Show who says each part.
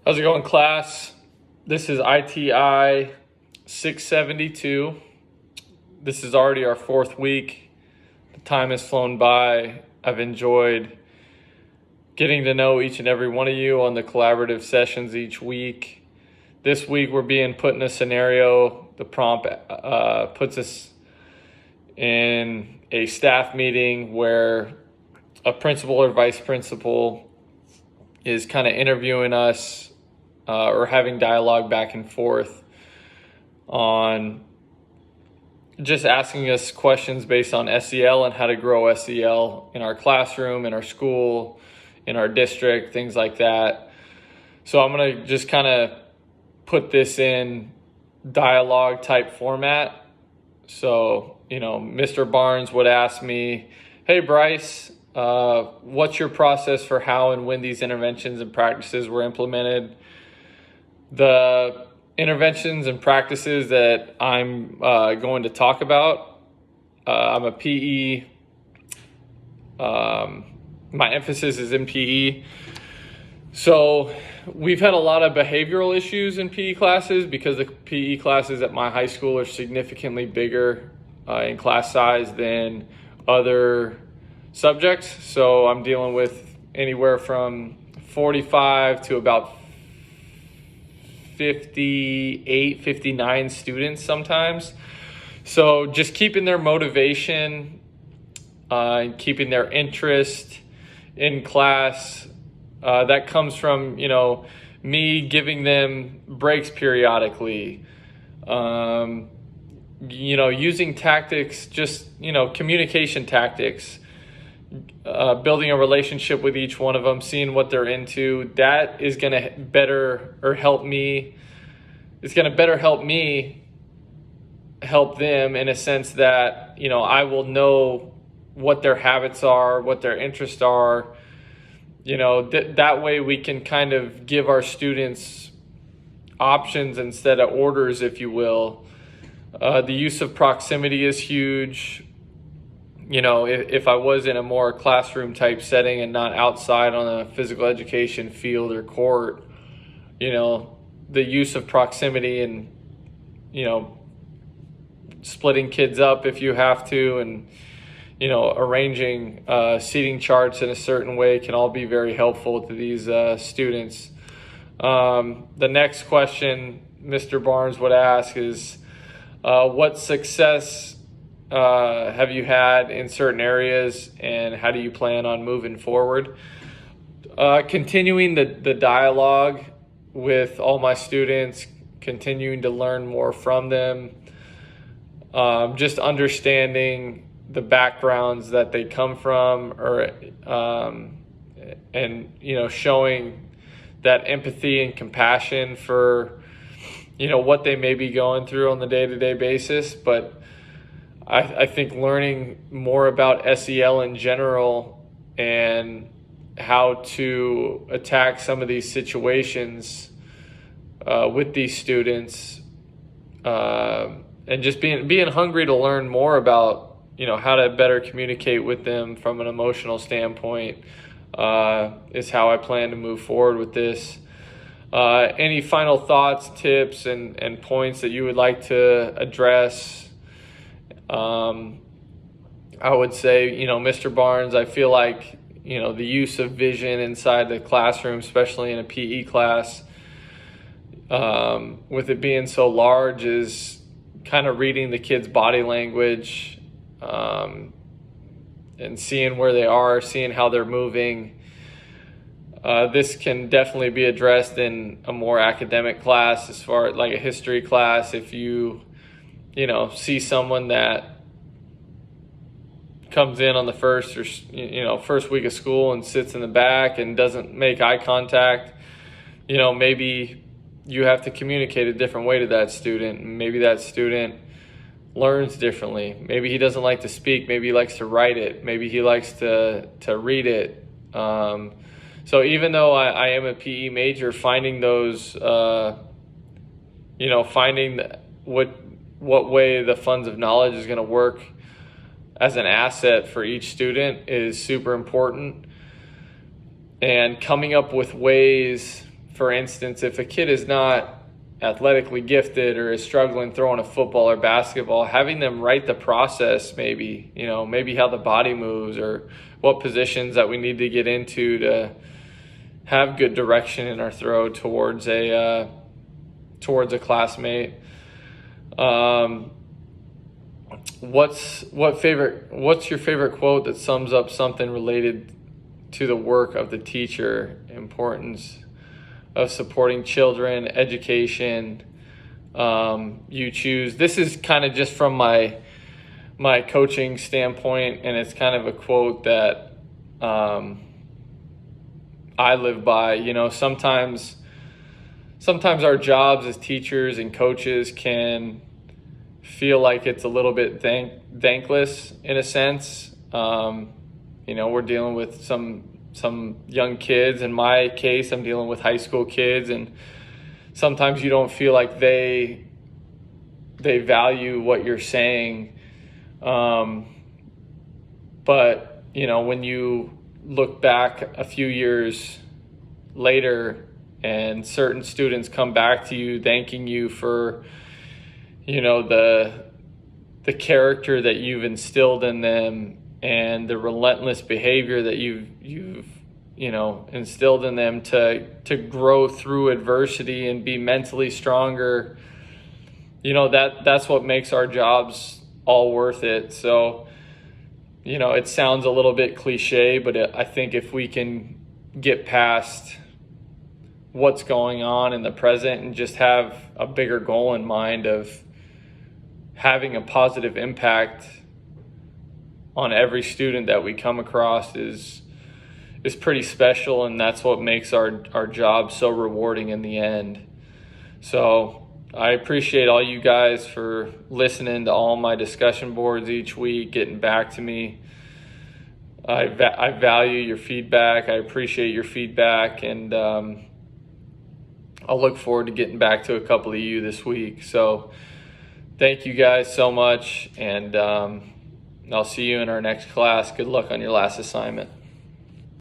Speaker 1: How's it going, class? This is ITI 672. This is already our fourth week. The time has flown by. I've enjoyed getting to know each and every one of you on the collaborative sessions each week. This week we're being put in a scenario. The prompt puts us in a staff meeting where a principal or vice principal is kind of interviewing us or having dialogue back and forth on just asking us questions based on SEL and how to grow SEL in our classroom, in our school, in our district, things like that. So I'm going to just kind of put this in dialogue type format. So, Mr. Barnes would ask me, "Hey, Bryce, what's your process for how and when these interventions and practices were implemented?" The interventions and practices that I'm going to talk about, I'm a PE, my emphasis is in PE. So we've had a lot of behavioral issues in PE classes because the PE classes at my high school are significantly bigger in class size than other subjects. So I'm dealing with anywhere from 45 to about 58, 59 students sometimes. So just keeping their motivation, keeping their interest in class, that comes from, me giving them breaks periodically, using tactics, just, communication tactics, building a relationship with each one of them, seeing what they're into. That is going to help me. It's going to better help me help them in a sense that, I will know what their habits are, what their interests are. That way we can kind of give our students options instead of orders, if you will. The use of proximity is huge. If I was in a more classroom type setting and not outside on a physical education field or court, the use of proximity and, splitting kids up if you have to, and, arranging seating charts in a certain way can all be very helpful to these students. The next question Mr. Barnes would ask is, what success have you had in certain areas, and how do you plan on moving forward? Continuing the dialogue with all my students, continuing to learn more from them, just understanding the backgrounds that they come from, and showing that empathy and compassion for what they may be going through on the day-to-day basis. But I think learning more about SEL in general and how to attack some of these situations with these students, and just being hungry to learn more about how to better communicate with them from an emotional standpoint, is how I plan to move forward with this. Any final thoughts, tips, and points that you would like to address? I would say, Mr. Barnes, I feel like, the use of vision inside the classroom, especially in a PE class, with it being so large, is kind of reading the kids' body language, and seeing where they are, seeing how they're moving. This can definitely be addressed in a more academic class, as far as like a history class. If you see someone that comes in on the first week of school and sits in the back and doesn't make eye contact, maybe you have to communicate a different way to that student. Maybe that student learns differently. Maybe he doesn't like to speak. Maybe he likes to write it. Maybe he likes to read it. So even though I am a PE major, finding those, finding what way the funds of knowledge is going to work as an asset for each student is super important. And coming up with ways for instance, if a kid is not athletically gifted or is struggling throwing a football or basketball, having them write the process, maybe how the body moves or what positions that we need to get into to have good direction in our throw towards a classmate. What's your favorite quote that sums up something related to the work of the teacher, importance of supporting children, education? You choose. This is kind of just from my coaching standpoint, and it's kind of a quote that I live by. Sometimes our jobs as teachers and coaches can feel like it's a little bit thankless in a sense. We're dealing with some young kids. In my case, I'm dealing with high school kids, and sometimes you don't feel like they value what you're saying. But when you look back a few years later and certain students come back to you thanking you for the character that you've instilled in them and the relentless behavior that you've instilled in them to grow through adversity and be mentally stronger, that's what makes our jobs all worth it. So it sounds a little bit cliche, but I think if we can get past what's going on in the present and just have a bigger goal in mind of having a positive impact on every student that we come across is pretty special, and that's what makes our job so rewarding in the end. So I appreciate all you guys for listening to all my discussion boards each week, getting back to me. I value your feedback. I appreciate your feedback, and I'll look forward to getting back to a couple of you this week. So thank you guys so much, and I'll see you in our next class. Good luck on your last assignment.